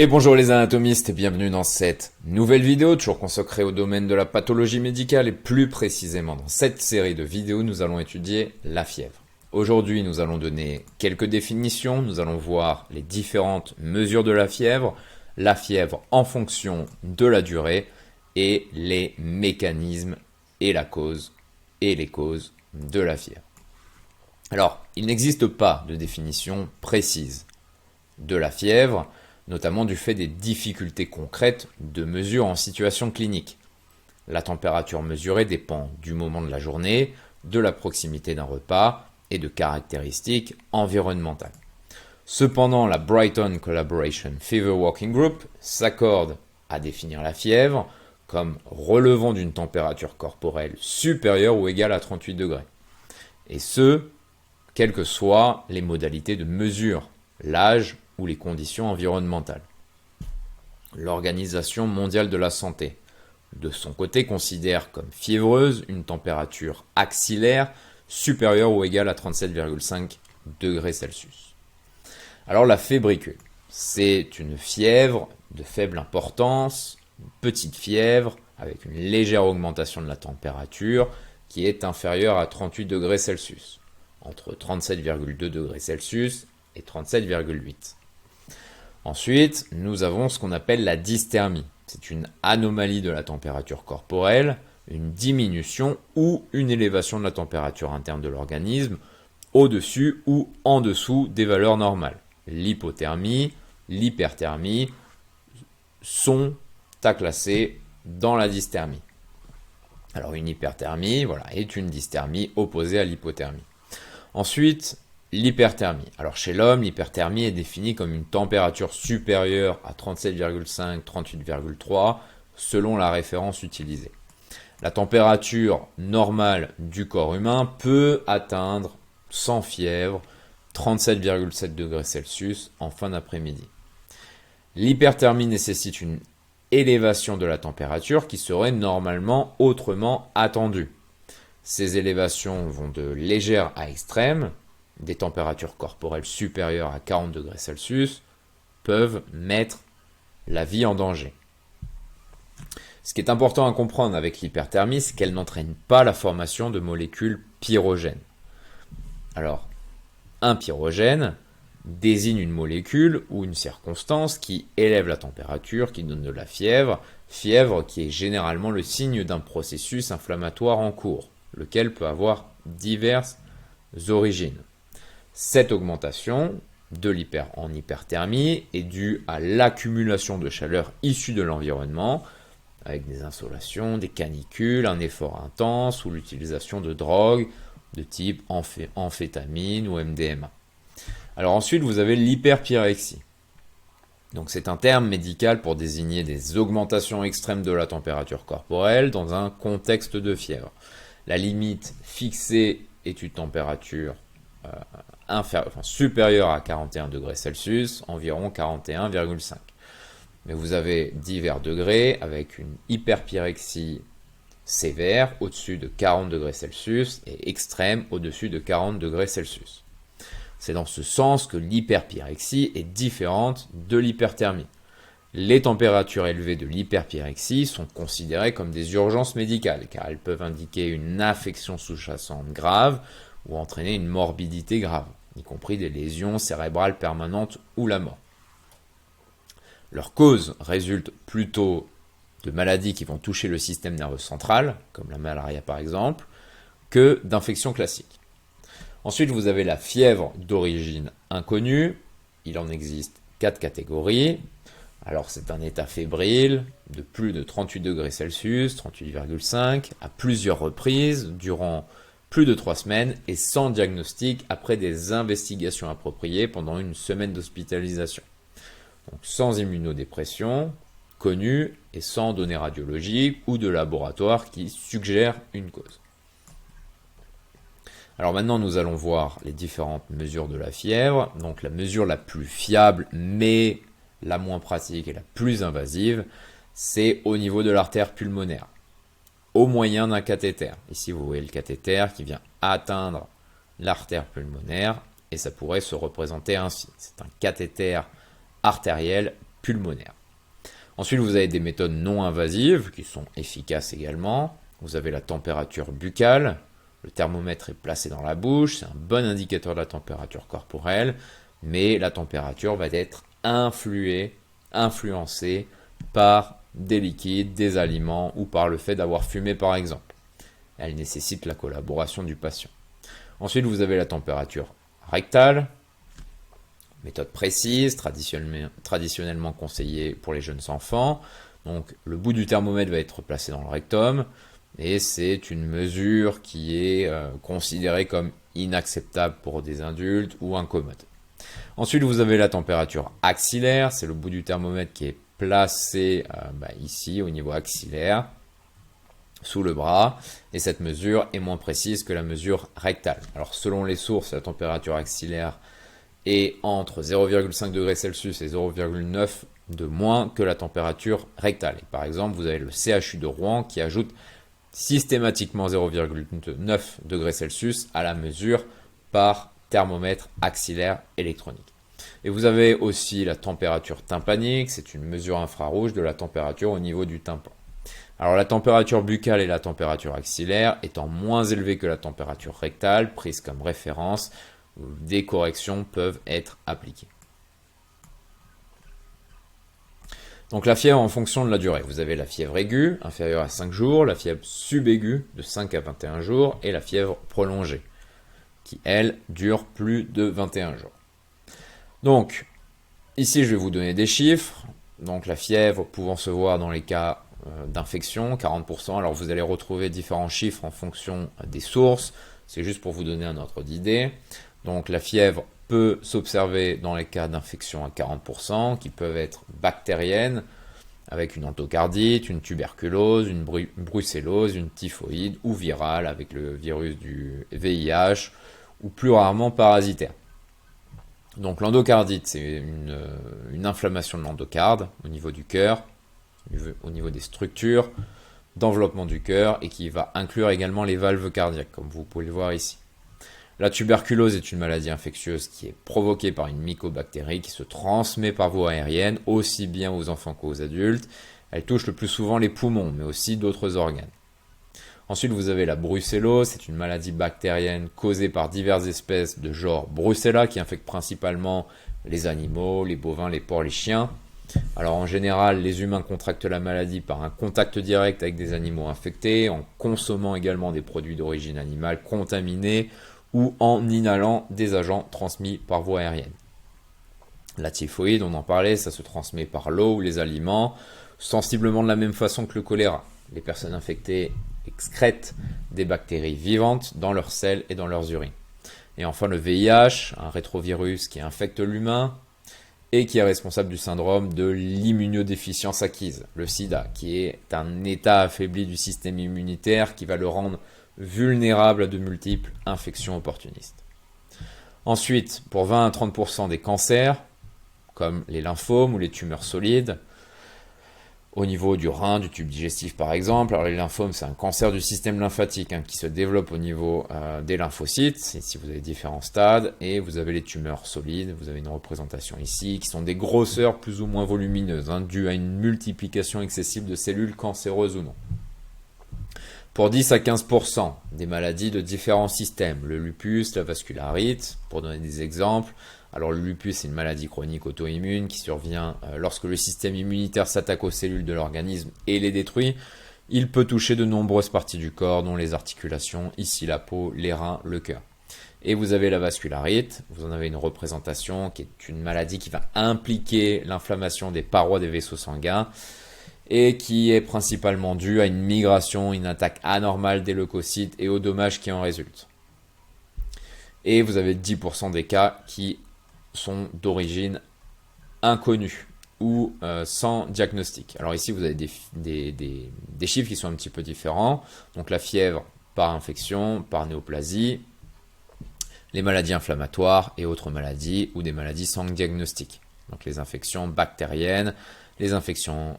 Et bonjour les anatomistes, bienvenue dans cette nouvelle vidéo, toujours consacrée au domaine de la pathologie médicale et plus précisément dans cette série de vidéos, nous allons étudier la fièvre. Aujourd'hui, nous allons donner quelques définitions, nous allons voir les différentes mesures de la fièvre en fonction de la durée et les mécanismes et la cause et les causes de la fièvre. Alors, il n'existe pas de définition précise de la fièvre, notamment du fait des difficultés concrètes de mesure en situation clinique. La température mesurée dépend du moment de la journée, de la proximité d'un repas et de caractéristiques environnementales. Cependant, la Brighton Collaboration Fever Working Group s'accorde à définir la fièvre comme relevant d'une température corporelle supérieure ou égale à 38 degrés. Et ce, quelles que soient les modalités de mesure, l'âge ou les conditions environnementales. L'Organisation mondiale de la santé, de son côté, considère comme fiévreuse une température axillaire supérieure ou égale à 37,5 degrés Celsius. Alors la fébricule, c'est une fièvre de faible importance, une petite fièvre avec une légère augmentation de la température qui est inférieure à 38 degrés Celsius, entre 37,2 degrés Celsius et 37,8. Ensuite, nous avons ce qu'on appelle la dysthermie. C'est une anomalie de la température corporelle, une diminution ou une élévation de la température interne de l'organisme au-dessus ou en dessous des valeurs normales. L'hypothermie, l'hyperthermie sont à classer dans la dysthermie. Alors une hyperthermie, est une dysthermie opposée à l'hypothermie. Ensuite, l'hyperthermie. Alors chez l'homme, l'hyperthermie est définie comme une température supérieure à 37,5, 38,3 selon la référence utilisée. La température normale du corps humain peut atteindre, sans fièvre, 37,7 degrés Celsius en fin d'après-midi. L'hyperthermie nécessite une élévation de la température qui serait normalement autrement attendue. Ces élévations vont de légères à extrêmes. Des températures corporelles supérieures à 40 degrés Celsius peuvent mettre la vie en danger. Ce qui est important à comprendre avec l'hyperthermie, c'est qu'elle n'entraîne pas la formation de molécules pyrogènes. Alors, un pyrogène désigne une molécule ou une circonstance qui élève la température, qui donne de la fièvre qui est généralement le signe d'un processus inflammatoire en cours, lequel peut avoir diverses origines. Cette augmentation en hyperthermie est due à l'accumulation de chaleur issue de l'environnement, avec des insolations, des canicules, un effort intense ou l'utilisation de drogues de type amphétamine ou MDMA. Alors ensuite, vous avez l'hyperpyrexie. Donc c'est un terme médical pour désigner des augmentations extrêmes de la température corporelle dans un contexte de fièvre. La limite fixée est une température supérieure à 41 degrés Celsius, environ 41,5. Mais vous avez divers degrés avec une hyperpyrexie sévère au-dessus de 40 degrés Celsius et extrême au-dessus de 40 degrés Celsius. C'est dans ce sens que l'hyperpyrexie est différente de l'hyperthermie. Les températures élevées de l'hyperpyrexie sont considérées comme des urgences médicales car elles peuvent indiquer une affection sous-jacente grave ou entraîner une morbidité grave, y compris des lésions cérébrales permanentes ou la mort. Leur cause résulte plutôt de maladies qui vont toucher le système nerveux central, comme la malaria par exemple, que d'infections classiques. Ensuite, vous avez la fièvre d'origine inconnue. Il en existe 4 catégories. Alors, c'est un état fébrile de plus de 38 degrés Celsius, 38,5, à plusieurs reprises, durant plus de 3 semaines et sans diagnostic après des investigations appropriées pendant une semaine d'hospitalisation. Donc, sans immunodépression connue et sans données radiologiques ou de laboratoire qui suggèrent une cause. Alors maintenant, nous allons voir les différentes mesures de la fièvre. Donc la mesure la plus fiable, mais la moins pratique et la plus invasive, c'est au niveau de l'artère pulmonaire, au moyen d'un cathéter. Ici, vous voyez le cathéter qui vient atteindre l'artère pulmonaire et ça pourrait se représenter ainsi. C'est un cathéter artériel pulmonaire. Ensuite, vous avez des méthodes non invasives qui sont efficaces également. Vous avez la température buccale. Le thermomètre est placé dans la bouche, c'est un bon indicateur de la température corporelle, mais la température va être influencée par des liquides, des aliments ou par le fait d'avoir fumé par exemple. Elle nécessite la collaboration du patient. Ensuite, vous avez la température rectale, méthode précise, traditionnellement conseillée pour les jeunes enfants. Donc, le bout du thermomètre va être placé dans le rectum et c'est une mesure qui est considérée comme inacceptable pour des adultes ou incommode. Ensuite, vous avez la température axillaire, c'est le bout du thermomètre qui est placé ici au niveau axillaire, sous le bras, et cette mesure est moins précise que la mesure rectale. Alors selon les sources, la température axillaire est entre 0,5 degrés Celsius et 0,9 de moins que la température rectale. Et par exemple, vous avez le CHU de Rouen qui ajoute systématiquement 0,9 degrés Celsius à la mesure par thermomètre axillaire électronique. Et vous avez aussi la température tympanique, c'est une mesure infrarouge de la température au niveau du tympan. Alors la température buccale et la température axillaire étant moins élevées que la température rectale, prise comme référence, des corrections peuvent être appliquées. Donc la fièvre en fonction de la durée. Vous avez la fièvre aiguë, inférieure à 5 jours, la fièvre subaiguë de 5 à 21 jours et la fièvre prolongée, qui elle dure plus de 21 jours. Donc, ici je vais vous donner des chiffres. Donc la fièvre pouvant se voir dans les cas d'infection, 40%. Alors vous allez retrouver différents chiffres en fonction des sources. C'est juste pour vous donner un ordre d'idée. Donc la fièvre peut s'observer dans les cas d'infection à 40%, qui peuvent être bactériennes, avec une endocardite, une tuberculose, une brucellose, une typhoïde, ou virale, avec le virus du VIH, ou plus rarement parasitaire. Donc l'endocardite, c'est une inflammation de l'endocarde au niveau du cœur, au niveau des structures d'enveloppement du cœur et qui va inclure également les valves cardiaques, comme vous pouvez le voir ici. La tuberculose est une maladie infectieuse qui est provoquée par une mycobactérie qui se transmet par voie aérienne, aussi bien aux enfants qu'aux adultes. Elle touche le plus souvent les poumons, mais aussi d'autres organes. Ensuite, vous avez la brucellose, c'est une maladie bactérienne causée par diverses espèces de genre Brucella qui infectent principalement les animaux, les bovins, les porcs, les chiens. Alors en général, les humains contractent la maladie par un contact direct avec des animaux infectés, en consommant également des produits d'origine animale contaminés ou en inhalant des agents transmis par voie aérienne. La typhoïde, on en parlait, ça se transmet par l'eau ou les aliments, sensiblement de la même façon que le choléra. Les personnes infectées excrètent des bactéries vivantes dans leurs selles et dans leurs urines. Et enfin le VIH, un rétrovirus qui infecte l'humain et qui est responsable du syndrome de l'immunodéficience acquise, le sida, qui est un état affaibli du système immunitaire qui va le rendre vulnérable à de multiples infections opportunistes. Ensuite, pour 20 à 30% des cancers, comme les lymphomes ou les tumeurs solides, au niveau du rein, du tube digestif par exemple. Alors les lymphomes, c'est un cancer du système lymphatique qui se développe au niveau des lymphocytes, si vous avez différents stades, et vous avez les tumeurs solides, vous avez une représentation ici, qui sont des grosseurs plus ou moins volumineuses, dues à une multiplication excessive de cellules cancéreuses ou non. Pour 10 à 15% des maladies de différents systèmes, le lupus, la vascularite, pour donner des exemples. Alors le lupus, c'est une maladie chronique auto-immune qui survient lorsque le système immunitaire s'attaque aux cellules de l'organisme et les détruit. Il peut toucher de nombreuses parties du corps, dont les articulations, ici la peau, les reins, le cœur. Et vous avez la vascularite, vous en avez une représentation qui est une maladie qui va impliquer l'inflammation des parois des vaisseaux sanguins et qui est principalement due à une migration, une attaque anormale des leucocytes et aux dommages qui en résultent. Et vous avez 10% des cas qui sont d'origine inconnue ou sans diagnostic. Alors ici, vous avez des chiffres qui sont un petit peu différents. Donc la fièvre par infection, par néoplasie, les maladies inflammatoires et autres maladies ou des maladies sans diagnostic. Donc les infections bactériennes, les infections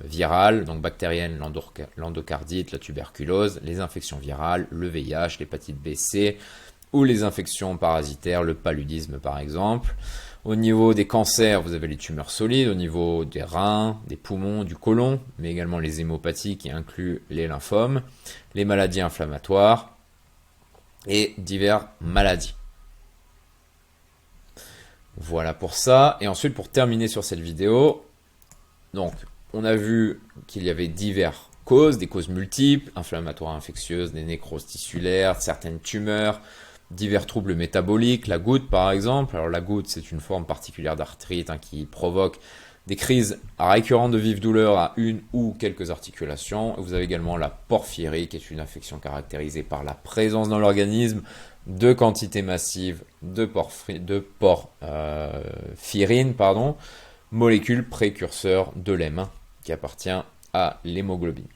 virales, donc bactériennes, l'endocardite, la tuberculose, les infections virales, le VIH, l'hépatite B, C, ou les infections parasitaires, le paludisme par exemple. Au niveau des cancers, vous avez les tumeurs solides, au niveau des reins, des poumons, du côlon, mais également les hémopathies qui incluent les lymphomes, les maladies inflammatoires et diverses maladies. Voilà pour ça. Et ensuite, pour terminer sur cette vidéo, donc on a vu qu'il y avait diverses causes, des causes multiples, inflammatoires, infectieuses, des nécroses tissulaires, certaines tumeurs, divers troubles métaboliques, la goutte par exemple. Alors la goutte, c'est une forme particulière d'arthrite qui provoque des crises récurrentes de vives douleurs à une ou quelques articulations. Vous avez également la porphyrie, qui est une infection caractérisée par la présence dans l'organisme de quantités massives de porphyrine, molécule précurseur de l'hème, qui appartient à l'hémoglobine.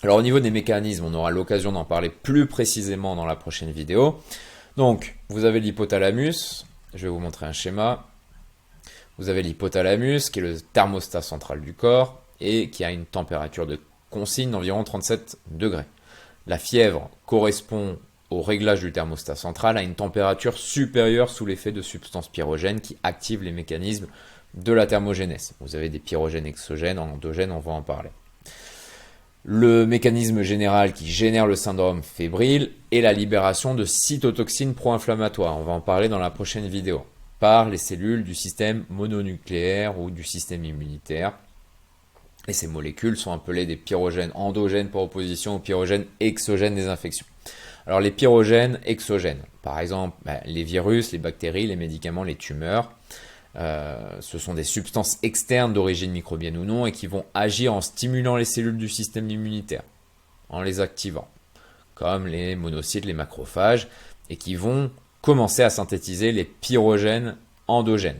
Alors au niveau des mécanismes, on aura l'occasion d'en parler plus précisément dans la prochaine vidéo. Donc vous avez l'hypothalamus, je vais vous montrer un schéma. Vous avez l'hypothalamus qui est le thermostat central du corps et qui a une température de consigne d'environ 37 degrés. La fièvre correspond au réglage du thermostat central à une température supérieure sous l'effet de substances pyrogènes qui activent les mécanismes de la thermogénèse. Vous avez des pyrogènes exogènes, endogènes, on va en parler. Le mécanisme général qui génère le syndrome fébrile est la libération de cytotoxines pro-inflammatoires. On va en parler dans la prochaine vidéo. Par les cellules du système mononucléaire ou du système immunitaire. Et ces molécules sont appelées des pyrogènes endogènes par opposition aux pyrogènes exogènes des infections. Alors les pyrogènes exogènes, par exemple les virus, les bactéries, les médicaments, les tumeurs, ce sont des substances externes d'origine microbienne ou non et qui vont agir en stimulant les cellules du système immunitaire, en les activant, comme les monocytes, les macrophages, et qui vont commencer à synthétiser les pyrogènes endogènes.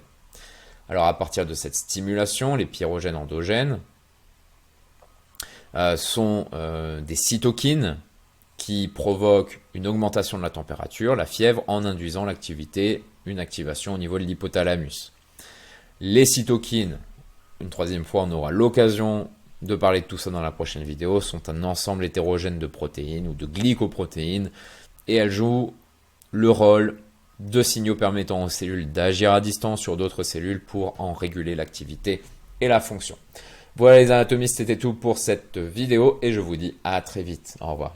Alors à partir de cette stimulation, les pyrogènes endogènes sont des cytokines qui provoquent une augmentation de la température, la fièvre, en induisant une activation au niveau de l'hypothalamus. Les cytokines, une troisième fois, on aura l'occasion de parler de tout ça dans la prochaine vidéo, sont un ensemble hétérogène de protéines ou de glycoprotéines et elles jouent le rôle de signaux permettant aux cellules d'agir à distance sur d'autres cellules pour en réguler l'activité et la fonction. Voilà les anatomistes, c'était tout pour cette vidéo et je vous dis à très vite. Au revoir.